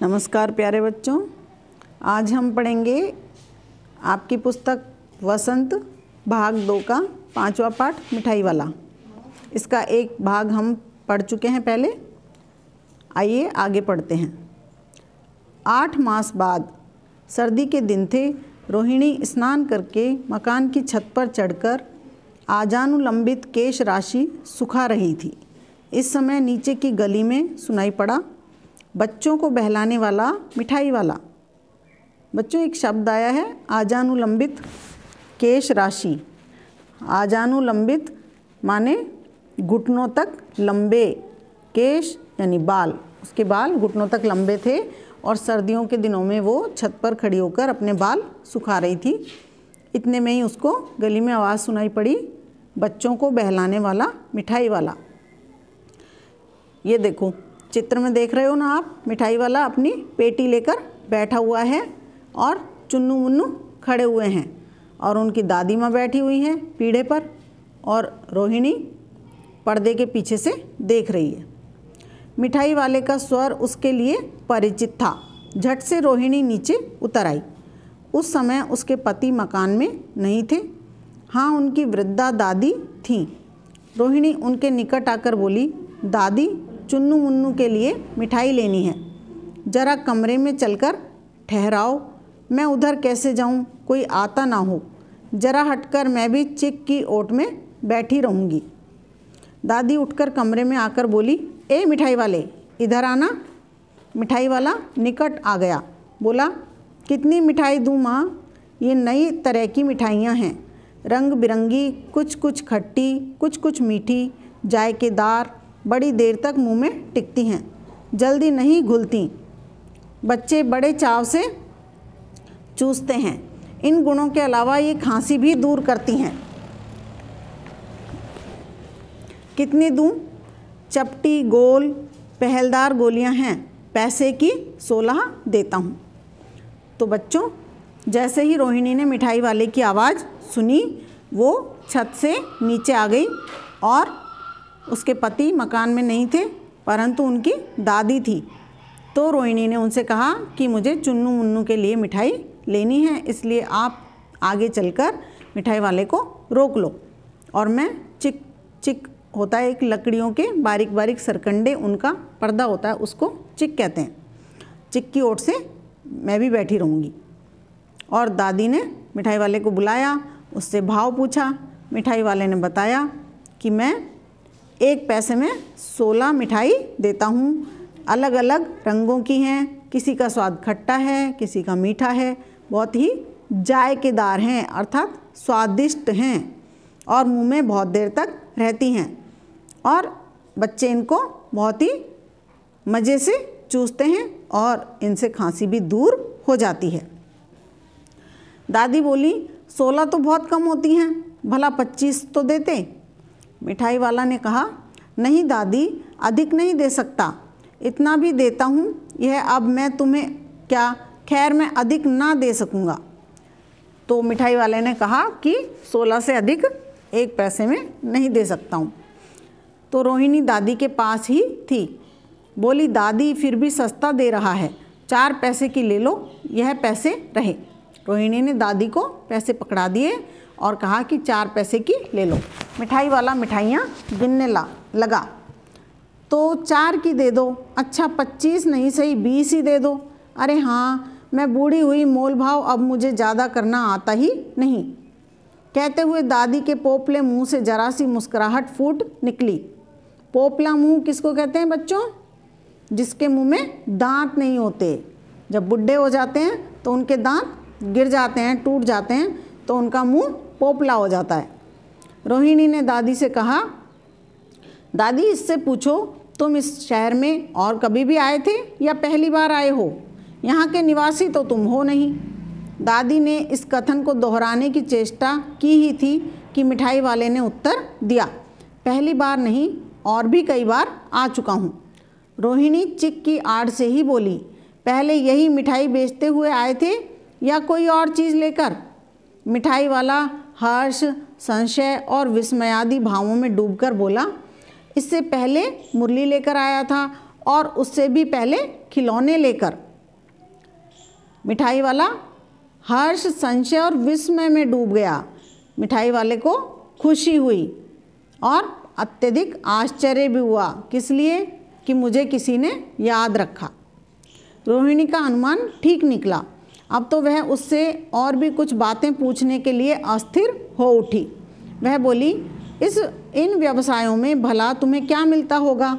नमस्कार प्यारे बच्चों, आज हम पढ़ेंगे आपकी पुस्तक वसंत भाग 2 का 5वां पाठ मिठाई वाला। इसका एक भाग हम पढ़ चुके हैं पहले। आइए आगे पढ़ते हैं। 8 मास बाद सर्दी के दिन थे। रोहिणी स्नान करके मकान की छत पर चढ़कर आजानुलंबित केश राशि सुखा रही थी। इस समय नीचे की गली में सुनाई पड़ा, बच्चों को बहलाने वाला मिठाई वाला। बच्चों, एक शब्द आया है आजानुलंबित केश राशि। आजानुलंबित माने घुटनों तक लंबे, केश यानी बाल, उसके बाल घुटनों तक लंबे थे और सर्दियों के दिनों में वो छत पर खड़ी होकर अपने बाल सुखा रही थी। इतने में ही उसको गली में आवाज़ सुनाई पड़ी, बच्चों को बहलाने वाला मिठाई वाला। ये देखो, चित्र में देख रहे हो ना आप, मिठाई वाला अपनी पेटी लेकर बैठा हुआ है और चुन्नू मुन्नू खड़े हुए हैं और उनकी दादी माँ बैठी हुई हैं पीढ़े पर और रोहिणी पर्दे के पीछे से देख रही है। मिठाई वाले का स्वर उसके लिए परिचित था। झट से रोहिणी नीचे उतर आई। उस समय उसके पति मकान में नहीं थे। हाँ, उनकी वृद्धा दादी थीं। रोहिणी उनके निकट आकर बोली, दादी, चुन्नू मुन्नू के लिए मिठाई लेनी है। ज़रा कमरे में चलकर ठहराओ, मैं उधर कैसे जाऊं, कोई आता ना हो। ज़रा हटकर मैं भी चिक की ओट में बैठी रहूंगी। दादी उठकर कमरे में आकर बोली, ए मिठाई वाले, इधर आना। मिठाई वाला निकट आ गया, बोला, कितनी मिठाई दूं माँ? ये नई तरह की मिठाइयाँ हैं, रंग बिरंगी, कुछ कुछ खट्टी, कुछ कुछ मीठी, जायकेदार, बड़ी देर तक मुंह में टिकती हैं, जल्दी नहीं घुलती। बच्चे बड़े चाव से चूसते हैं। इन गुणों के अलावा ये खांसी भी दूर करती हैं। कितनी दूं? चपटी गोल पहलदार गोलियां हैं, पैसे की 16 देता हूँ। तो बच्चों, जैसे ही रोहिणी ने मिठाई वाले की आवाज़ सुनी, वो छत से नीचे आ गई और उसके पति मकान में नहीं थे, परंतु उनकी दादी थी। तो रोहिणी ने उनसे कहा कि मुझे चुन्नू मुन्नू के लिए मिठाई लेनी है, इसलिए आप आगे चलकर मिठाई वाले को रोक लो और मैं चिक चिक होता है एक लकड़ियों के बारीक बारीक सरकंडे, उनका पर्दा होता है, उसको चिक कहते हैं, चिक की ओट से मैं भी बैठी रहूँगी। और दादी ने मिठाई वाले को बुलाया, उससे भाव पूछा। मिठाई वाले ने बताया कि मैं 1 पैसे में 16 मिठाई देता हूँ, अलग अलग रंगों की हैं, किसी का स्वाद खट्टा है, किसी का मीठा है, बहुत ही जायकेदार हैं अर्थात स्वादिष्ट हैं और मुंह में बहुत देर तक रहती हैं और बच्चे इनको बहुत ही मज़े से चूसते हैं और इनसे खांसी भी दूर हो जाती है। दादी बोली, 16 तो बहुत कम होती हैं, भला 25 तो देते। मिठाई वाला ने कहा, नहीं दादी, अधिक नहीं दे सकता, इतना भी देता हूँ। यह अब मैं तुम्हें क्या, खैर मैं अधिक ना दे सकूँगा। तो मिठाई वाले ने कहा कि 16 से अधिक 1 पैसे में नहीं दे सकता हूँ। तो रोहिणी दादी के पास ही थी। बोली, दादी फिर भी सस्ता दे रहा है, 4 पैसे की ले लो, यह पैसे रहे। रोहिणी ने दादी को पैसे पकड़ा दिए और कहा कि 4 पैसे की ले लो। मिठाई वाला मिठाइयाँ गिनने लगा। तो 4 की दे दो। अच्छा 25 नहीं सही 20 ही दे दो। अरे हाँ, मैं बूढ़ी हुई, मोल भाव अब मुझे ज़्यादा करना आता ही नहीं। कहते हुए दादी के पोपले मुंह से जरा सी मुस्कुराहट फूट निकली। पोपला मुंह किसको कहते हैं बच्चों? जिसके मुंह में दांत नहीं होते। जब बुढ़े हो जाते हैं तो उनके दांत गिर जाते हैं, टूट जाते हैं, तो उनका मुंह पोपला हो जाता है। रोहिणी ने दादी से कहा, दादी इससे पूछो, तुम इस शहर में और कभी भी आए थे या पहली बार आए हो? यहाँ के निवासी तो तुम हो नहीं। दादी ने इस कथन को दोहराने की चेष्टा की ही थी कि मिठाई वाले ने उत्तर दिया, पहली बार नहीं, और भी कई बार आ चुका हूँ। रोहिणी चिक की आड़ से ही बोली, पहले यही मिठाई बेचते हुए आए थे या कोई और चीज़ लेकर? मिठाई वाला हर्ष, संशय और विस्मयादि भावों में डूबकर बोला, इससे पहले मुरली लेकर आया था और उससे भी पहले खिलौने लेकर। मिठाई वाला हर्ष, संशय और विस्मय में डूब गया। मिठाई वाले को खुशी हुई और अत्यधिक आश्चर्य भी हुआ। किस लिए? कि मुझे किसी ने याद रखा। रोहिणी का अनुमान ठीक निकला। अब तो वह उससे और भी कुछ बातें पूछने के लिए अस्थिर हो उठी। वह बोली, इन व्यवसायों में भला तुम्हें क्या मिलता होगा?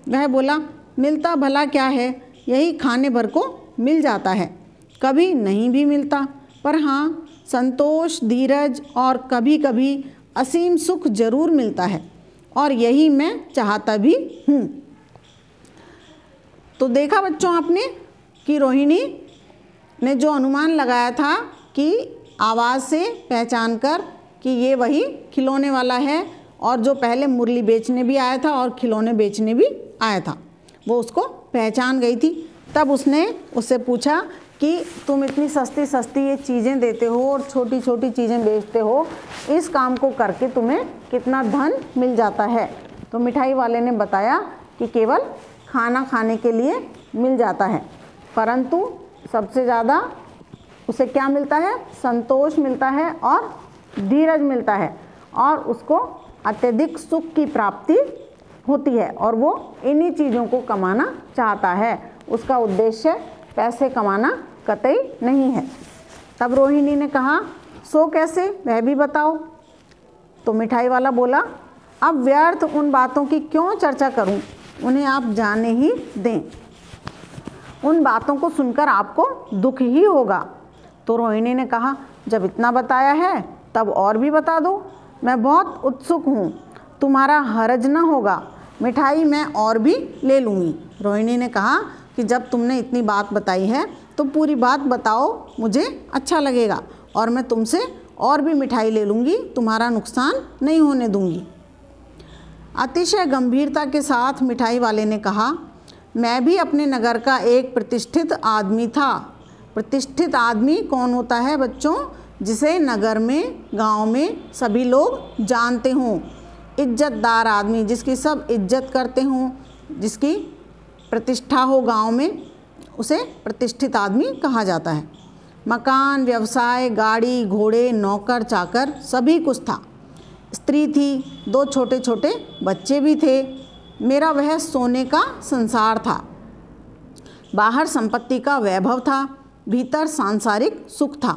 वह बोला, मिलता भला क्या है, यही खाने भर को मिल जाता है, कभी नहीं भी मिलता, पर हाँ संतोष, धीरज और कभी कभी असीम सुख जरूर मिलता है, और यही मैं चाहता भी हूँ। तो देखा बच्चों आपने कि रोहिणी ने जो अनुमान लगाया था कि आवाज़ से पहचान कर कि ये वही खिलौने वाला है, और जो पहले मुरली बेचने भी आया था और खिलौने बेचने भी आया था, वो उसको पहचान गई थी। तब उसने उससे पूछा कि तुम इतनी सस्ती सस्ती ये चीज़ें देते हो और छोटी छोटी चीज़ें बेचते हो, इस काम को करके तुम्हें कितना धन मिल जाता है? तो मिठाई वाले ने बताया कि केवल खाना खाने के लिए मिल जाता है, परंतु सबसे ज़्यादा उसे क्या मिलता है? संतोष मिलता है और धीरज मिलता है, और उसको अत्यधिक सुख की प्राप्ति होती है, और वो इन्हीं चीज़ों को कमाना चाहता है। उसका उद्देश्य पैसे कमाना कतई नहीं है। तब रोहिणी ने कहा, सो कैसे, वह भी बताओ। तो मिठाई वाला बोला, अब व्यर्थ उन बातों की क्यों चर्चा करूं, उन्हें आप जाने ही दें। उन बातों को सुनकर आपको दुख ही होगा। तो रोहिणी ने कहा, जब इतना बताया है तब और भी बता दो, मैं बहुत उत्सुक हूँ, तुम्हारा हरज न होगा, मिठाई मैं और भी ले लूँगी। रोहिणी ने कहा कि जब तुमने इतनी बात बताई है तो पूरी बात बताओ, मुझे अच्छा लगेगा, और मैं तुमसे और भी मिठाई ले लूँगी, तुम्हारा नुकसान नहीं होने दूँगी। अतिशय गंभीरता के साथ मिठाई वाले ने कहा, मैं भी अपने नगर का एक प्रतिष्ठित आदमी था। प्रतिष्ठित आदमी कौन होता है बच्चों? जिसे नगर में, गांव में सभी लोग जानते हों। इज्जतदार आदमी, जिसकी सब इज्जत करते हों, जिसकी प्रतिष्ठा हो गांव में, उसे प्रतिष्ठित आदमी कहा जाता है। मकान, व्यवसाय, गाड़ी, घोड़े, नौकर चाकर सभी कुछ था। स्त्री थी, 2 छोटे छोटे बच्चे भी थे। मेरा वह सोने का संसार था। बाहर संपत्ति का वैभव था, भीतर सांसारिक सुख था।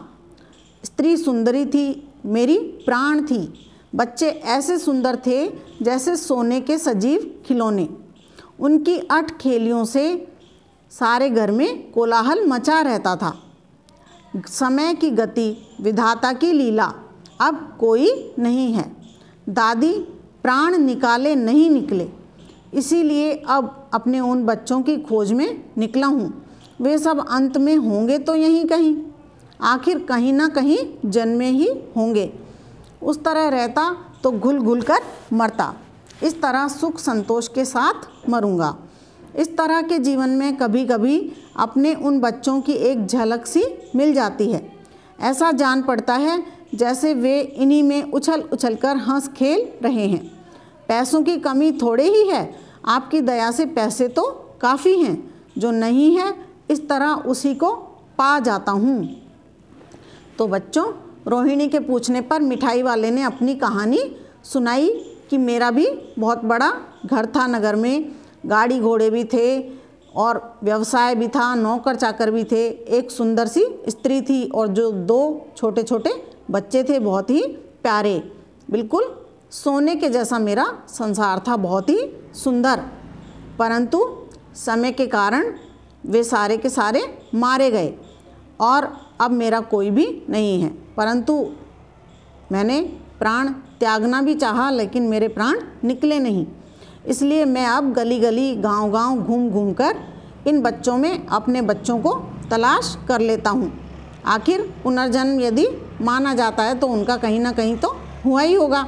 स्त्री सुंदरी थी, मेरी प्राण थी। बच्चे ऐसे सुंदर थे जैसे सोने के सजीव खिलौने। उनकी अठखेलियों से सारे घर में कोलाहल मचा रहता था। समय की गति, विधाता की लीला, अब कोई नहीं है। दादी प्राण निकाले नहीं निकले, इसीलिए अब अपने उन बच्चों की खोज में निकला हूँ। वे सब अंत में होंगे तो यहीं कहीं, आखिर कहीं ना कहीं जन्मे ही होंगे। उस तरह रहता तो घुल घुल कर मरता, इस तरह सुख संतोष के साथ मरूंगा। इस तरह के जीवन में कभी कभी अपने उन बच्चों की एक झलक सी मिल जाती है। ऐसा जान पड़ता है जैसे वे इन्हीं में उछल उछल कर हंस खेल रहे हैं। पैसों की कमी थोड़े ही है, आपकी दया से पैसे तो काफ़ी हैं। जो नहीं है इस तरह उसी को पा जाता हूँ। तो बच्चों, रोहिणी के पूछने पर मिठाई वाले ने अपनी कहानी सुनाई कि मेरा भी बहुत बड़ा घर था, नगर में गाड़ी घोड़े भी थे और व्यवसाय भी था, नौकर चाकर भी थे, एक सुंदर सी स्त्री थी और जो 2 छोटे छोटे बच्चे थे, बहुत ही प्यारे, बिल्कुल सोने के जैसा मेरा संसार था, बहुत ही सुंदर। परंतु समय के कारण वे सारे के सारे मारे गए और अब मेरा कोई भी नहीं है। परंतु मैंने प्राण त्यागना भी चाहा, लेकिन मेरे प्राण निकले नहीं। इसलिए मैं अब गली गली, गांव गांव घूम घूम कर इन बच्चों में अपने बच्चों को तलाश कर लेता हूँ। आखिर पुनर्जन्म यदि माना जाता है तो उनका कहीं ना कहीं तो हुआ ही होगा,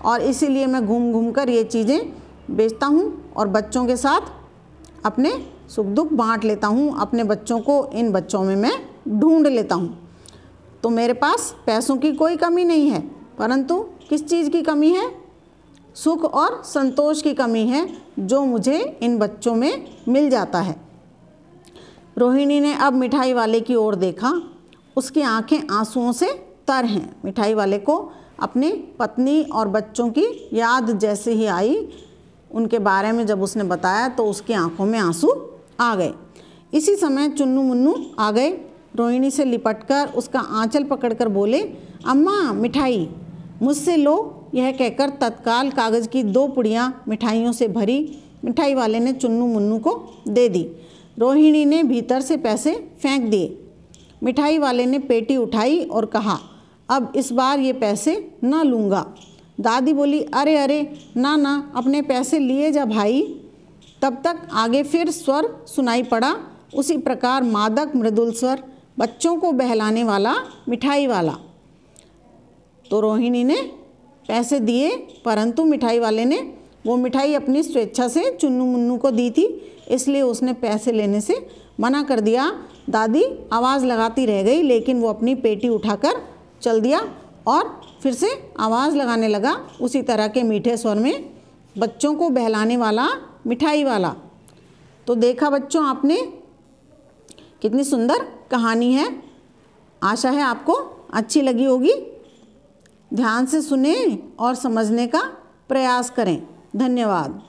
और इसीलिए मैं घूम घूम कर ये चीज़ें बेचता हूँ और बच्चों के साथ अपने सुख दुख बांट लेता हूँ। अपने बच्चों को इन बच्चों में मैं ढूंढ लेता हूँ। तो मेरे पास पैसों की कोई कमी नहीं है, परंतु किस चीज़ की कमी है? सुख और संतोष की कमी है, जो मुझे इन बच्चों में मिल जाता है। रोहिणी ने अब मिठाई वाले की ओर देखा। उसकी आंखें आंसुओं से तर हैं। मिठाई वाले को अपनी पत्नी और बच्चों की याद जैसे ही आई, उनके बारे में जब उसने बताया तो उसकी आंखों में आंसू आ गए। इसी समय चुन्नू मुन्नू आ गए। रोहिणी से लिपटकर उसका आंचल पकड़कर बोले, अम्मा मिठाई मुझसे लो। यह कहकर तत्काल कागज़ की 2 पुड़ियाँ मिठाइयों से भरी मिठाई वाले ने चुन्नू मुन्नू को दे दी। रोहिणी ने भीतर से पैसे फेंक दिए। मिठाई वाले ने पेटी उठाई और कहा, अब इस बार ये पैसे न लूँगा। दादी बोली, अरे अरे ना ना, अपने पैसे लिए जा भाई। तब तक आगे फिर स्वर सुनाई पड़ा, उसी प्रकार मादक मृदुल स्वर, बच्चों को बहलाने वाला मिठाई वाला। तो रोहिणी ने पैसे दिए, परंतु मिठाई वाले ने वो मिठाई अपनी स्वेच्छा से चुन्नू मुन्नू को दी थी, इसलिए उसने पैसे लेने से मना कर दिया। दादी आवाज़ लगाती रह गई, लेकिन वो अपनी पेटी उठाकर चल दिया और फिर से आवाज़ लगाने लगा उसी तरह के मीठे स्वर में, बच्चों को बहलाने वाला मिठाई वाला। तो देखा बच्चों आपने, कितनी सुंदर कहानी है। आशा है आपको अच्छी लगी होगी। ध्यान से सुने और समझने का प्रयास करें। धन्यवाद।